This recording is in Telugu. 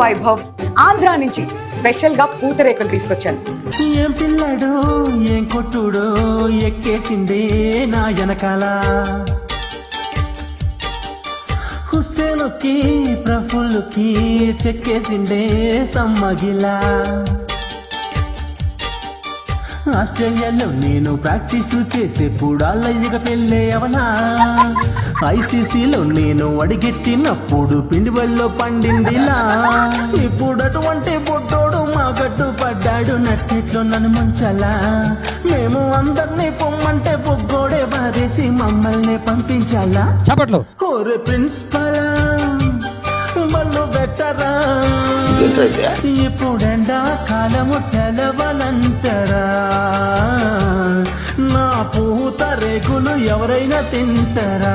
వైభవ్ ఆంధ్రా నుంచి స్పెషల్ గా పూతరేకులు తీసుకొచ్చాను. ఏం పిల్లడో ఏం కొట్టుడో ఎక్కేసిందే నా వెనకాల, హుస్సేనుకి ప్రఫుల్లుకి చెక్కేసిందే సమ్మగిలా. ఆస్ట్రేలియాలో నేను ప్రాక్టీసు చేసే పూడాలయ్యగా పెళ్ళే అవనా, ఐసీసీలో నేను అడిగెట్టినప్పుడు పిండి వల్లో పండిందిలా. ఇప్పుడు అటువంటి బొడ్డోడు మా గడ్డు పడ్డాడు, నట్టిట్లో నన్ను ముంచలా. మేము అందరినీ పొమ్మంటే బొగ్గోడే బారేసి మమ్మల్ని పంపించాలా. చప్పట్లు. ఓరే ప్రిన్సిపల్ బళ్ళు బెట్టరా, ఇప్పుడెండా కాలము సెలవలంటరా, నా పూత రేకులు ఎవరైనా తింటరా.